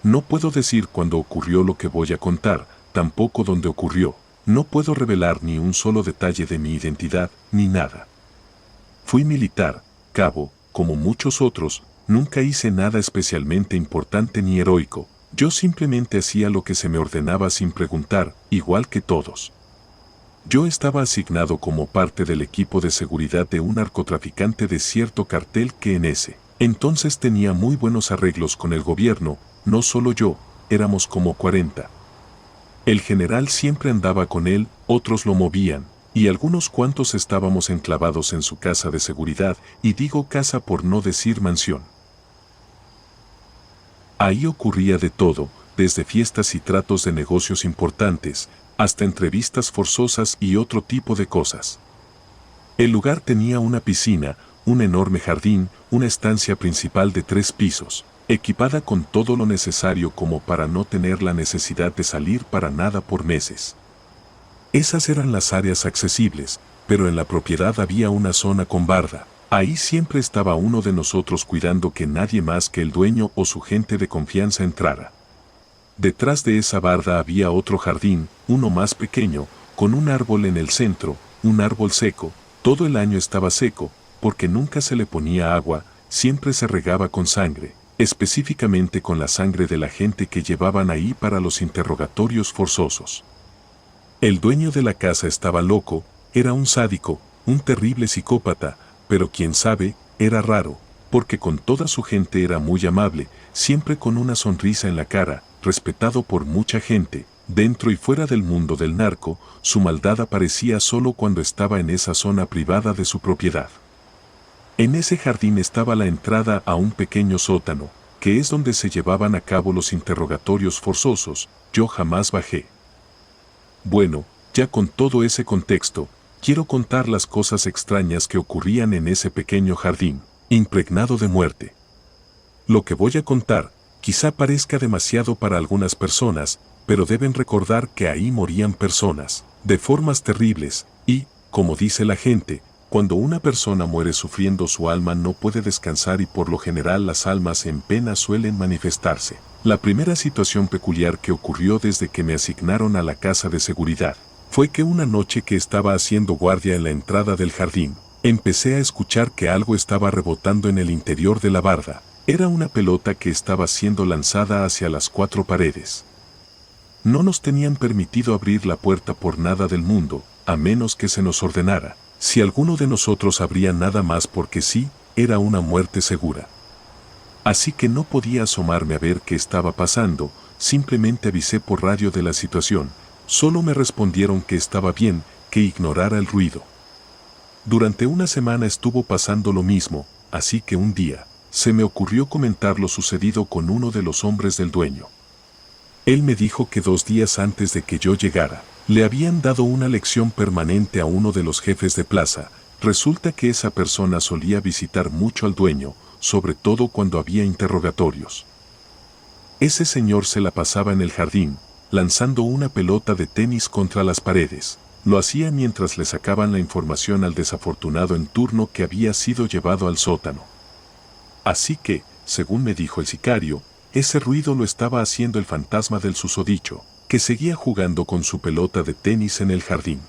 No puedo decir cuándo ocurrió lo que voy a contar, tampoco dónde ocurrió. No puedo revelar ni un solo detalle de mi identidad, ni nada. Fui militar, cabo, como muchos otros, nunca hice nada especialmente importante ni heroico. Yo simplemente hacía lo que se me ordenaba sin preguntar, igual que todos. Yo estaba asignado como parte del equipo de seguridad de un narcotraficante de cierto cartel que en ese entonces tenía muy buenos arreglos con el gobierno, no solo yo, éramos como 40. El general siempre andaba con él, otros lo movían, y algunos cuantos estábamos enclavados en su casa de seguridad, y digo casa por no decir mansión. Ahí ocurría de todo, desde fiestas y tratos de negocios importantes, hasta entrevistas forzosas y otro tipo de cosas. El lugar tenía una piscina, un enorme jardín, una estancia principal de 3 pisos, equipada con todo lo necesario como para no tener la necesidad de salir para nada por meses. Esas eran las áreas accesibles, pero en la propiedad había una zona con barda. Ahí siempre estaba uno de nosotros cuidando que nadie más que el dueño o su gente de confianza entrara. Detrás de esa barda había otro jardín, uno más pequeño, con un árbol en el centro, un árbol seco. Todo el año estaba seco, porque nunca se le ponía agua, siempre se regaba con sangre, específicamente con la sangre de la gente que llevaban ahí para los interrogatorios forzosos. El dueño de la casa estaba loco, era un sádico, un terrible psicópata, pero quién sabe, era raro, porque con toda su gente era muy amable, siempre con una sonrisa en la cara, respetado por mucha gente, dentro y fuera del mundo del narco. Su maldad aparecía solo cuando estaba en esa zona privada de su propiedad. En ese jardín estaba la entrada a un pequeño sótano, que es donde se llevaban a cabo los interrogatorios forzosos. Yo jamás bajé. Bueno, ya con todo ese contexto, quiero contar las cosas extrañas que ocurrían en ese pequeño jardín, impregnado de muerte. Lo que voy a contar, quizá parezca demasiado para algunas personas, pero deben recordar que ahí morían personas, de formas terribles, y, como dice la gente, cuando una persona muere sufriendo su alma no puede descansar y por lo general las almas en pena suelen manifestarse. La primera situación peculiar que ocurrió desde que me asignaron a la casa de seguridad, fue que una noche que estaba haciendo guardia en la entrada del jardín, empecé a escuchar que algo estaba rebotando en el interior de la barda. Era una pelota que estaba siendo lanzada hacia las 4 paredes. No nos tenían permitido abrir la puerta por nada del mundo, a menos que se nos ordenara. Si alguno de nosotros abría nada más porque sí, era una muerte segura. Así que no podía asomarme a ver qué estaba pasando, simplemente avisé por radio de la situación. Solo me respondieron que estaba bien, que ignorara el ruido. Durante una semana estuvo pasando lo mismo, así que un día, se me ocurrió comentar lo sucedido con uno de los hombres del dueño. Él me dijo que 2 días antes de que yo llegara, le habían dado una lección permanente a uno de los jefes de plaza. Resulta que esa persona solía visitar mucho al dueño, sobre todo cuando había interrogatorios. Ese señor se la pasaba en el jardín, lanzando una pelota de tenis contra las paredes. Lo hacía mientras le sacaban la información al desafortunado en turno que había sido llevado al sótano. Así que, según me dijo el sicario, ese ruido lo estaba haciendo el fantasma del susodicho, que seguía jugando con su pelota de tenis en el jardín.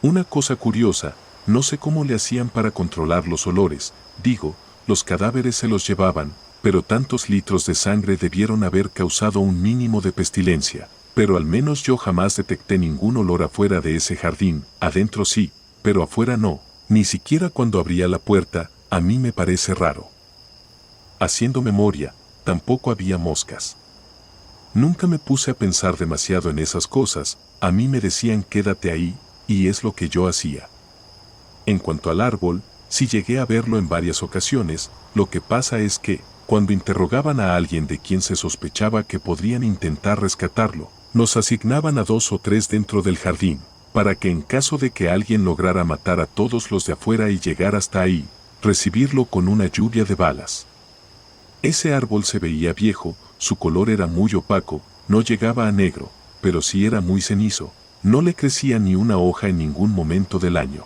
Una cosa curiosa, no sé cómo le hacían para controlar los olores, digo, los cadáveres se los llevaban, pero tantos litros de sangre debieron haber causado un mínimo de pestilencia, pero al menos yo jamás detecté ningún olor afuera de ese jardín. Adentro sí, pero afuera no, ni siquiera cuando abría la puerta. A mí me parece raro. Haciendo memoria, tampoco había moscas. Nunca me puse a pensar demasiado en esas cosas, a mí me decían quédate ahí, y es lo que yo hacía. En cuanto al árbol, sí llegué a verlo en varias ocasiones. Lo que pasa es que, cuando interrogaban a alguien de quien se sospechaba que podrían intentar rescatarlo, nos asignaban a 2 o 3 dentro del jardín, para que en caso de que alguien lograra matar a todos los de afuera y llegar hasta ahí, recibirlo con una lluvia de balas. Ese árbol se veía viejo, su color era muy opaco, no llegaba a negro, pero sí era muy cenizo, no le crecía ni una hoja en ningún momento del año.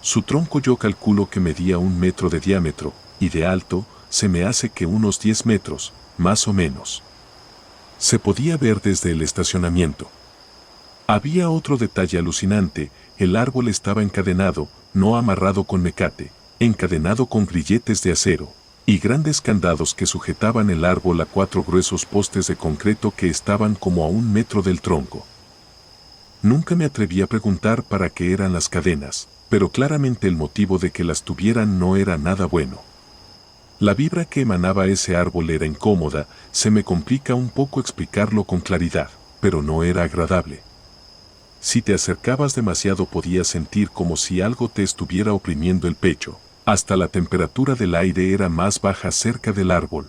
Su tronco yo calculo que medía 1 metro de diámetro, y de alto, se me hace que unos 10 metros, más o menos. Se podía ver desde el estacionamiento. Había otro detalle alucinante: el árbol estaba encadenado, no amarrado con mecate, encadenado con grilletes de acero, y grandes candados que sujetaban el árbol a 4 gruesos postes de concreto que estaban como a 1 metro del tronco. Nunca me atreví a preguntar para qué eran las cadenas, pero claramente el motivo de que las tuvieran no era nada bueno. La vibra que emanaba ese árbol era incómoda, se me complica un poco explicarlo con claridad, pero no era agradable. Si te acercabas demasiado podías sentir como si algo te estuviera oprimiendo el pecho. Hasta la temperatura del aire era más baja cerca del árbol.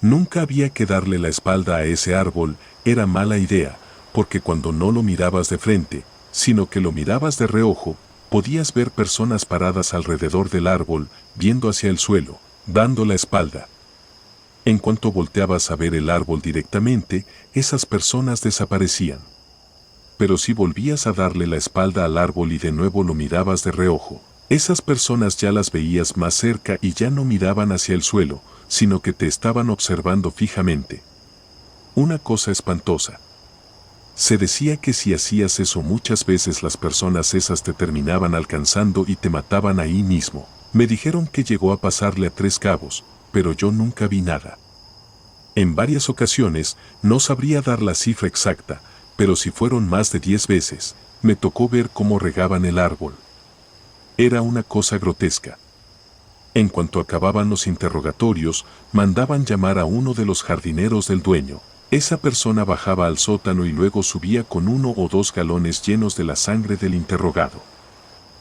Nunca había que darle la espalda a ese árbol, era mala idea, porque cuando no lo mirabas de frente, sino que lo mirabas de reojo, podías ver personas paradas alrededor del árbol, viendo hacia el suelo, dando la espalda. En cuanto volteabas a ver el árbol directamente, esas personas desaparecían. Pero si volvías a darle la espalda al árbol y de nuevo lo mirabas de reojo, esas personas ya las veías más cerca y ya no miraban hacia el suelo, sino que te estaban observando fijamente. Una cosa espantosa. Se decía que si hacías eso muchas veces las personas esas te terminaban alcanzando y te mataban ahí mismo. Me dijeron que llegó a pasarle a 3 cabos, pero yo nunca vi nada. En varias ocasiones, no sabría dar la cifra exacta, pero si fueron más de 10 veces, me tocó ver cómo regaban el árbol. Era una cosa grotesca. En cuanto acababan los interrogatorios, mandaban llamar a uno de los jardineros del dueño. Esa persona bajaba al sótano y luego subía con 1 o 2 galones llenos de la sangre del interrogado.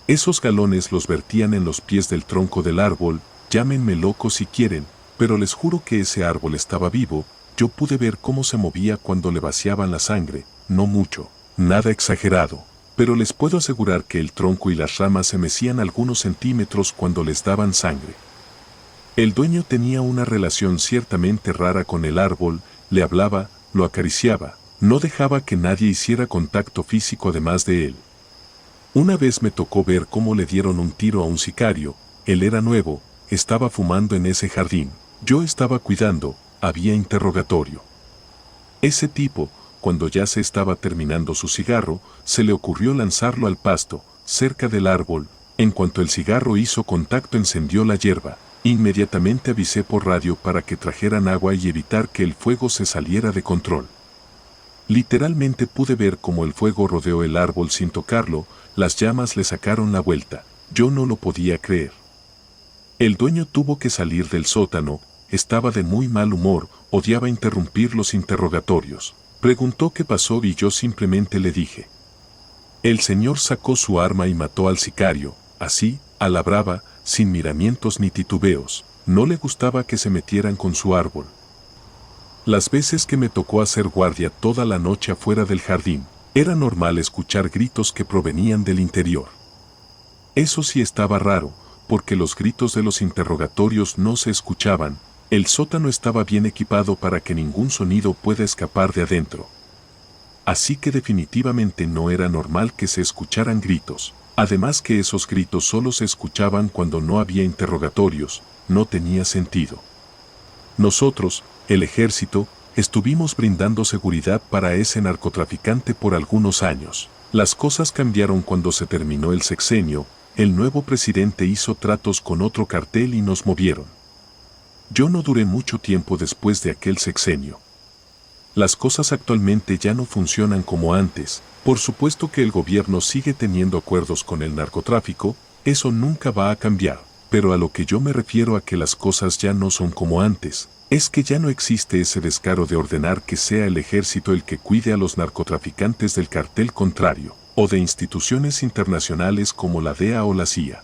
Esos galones los vertían en los pies del tronco del árbol, llámenme loco si quieren, pero les juro que ese árbol estaba vivo. Yo pude ver cómo se movía cuando le vaciaban la sangre, no mucho, nada exagerado, pero les puedo asegurar que el tronco y las ramas se mecían algunos centímetros cuando les daban sangre. El dueño tenía una relación ciertamente rara con el árbol, le hablaba, lo acariciaba, no dejaba que nadie hiciera contacto físico además de él. Una vez me tocó ver cómo le dieron un tiro a un sicario, él era nuevo, estaba fumando en ese jardín, yo estaba cuidando, había interrogatorio. Ese tipo, cuando ya se estaba terminando su cigarro, se le ocurrió lanzarlo al pasto, cerca del árbol. En cuanto el cigarro hizo contacto encendió la hierba. Inmediatamente avisé por radio para que trajeran agua y evitar que el fuego se saliera de control. Literalmente pude ver cómo el fuego rodeó el árbol sin tocarlo, las llamas le sacaron la vuelta. Yo no lo podía creer. El dueño tuvo que salir del sótano, estaba de muy mal humor, odiaba interrumpir los interrogatorios. Preguntó qué pasó y yo simplemente le dije. El señor sacó su arma y mató al sicario, así, a la brava, sin miramientos ni titubeos. No le gustaba que se metieran con su árbol. Las veces que me tocó hacer guardia toda la noche afuera del jardín, era normal escuchar gritos que provenían del interior. Eso sí estaba raro, porque los gritos de los interrogatorios no se escuchaban. El sótano estaba bien equipado para que ningún sonido pueda escapar de adentro. Así que definitivamente no era normal que se escucharan gritos. Además que esos gritos solo se escuchaban cuando no había interrogatorios, no tenía sentido. Nosotros, el ejército, estuvimos brindando seguridad para ese narcotraficante por algunos años. Las cosas cambiaron cuando se terminó el sexenio, el nuevo presidente hizo tratos con otro cartel y nos movieron. Yo no duré mucho tiempo después de aquel sexenio. Las cosas actualmente ya no funcionan como antes. Por supuesto que el gobierno sigue teniendo acuerdos con el narcotráfico, eso nunca va a cambiar. Pero a lo que yo me refiero a que las cosas ya no son como antes, es que ya no existe ese descaro de ordenar que sea el ejército el que cuide a los narcotraficantes del cartel contrario, o de instituciones internacionales como la DEA o la CIA.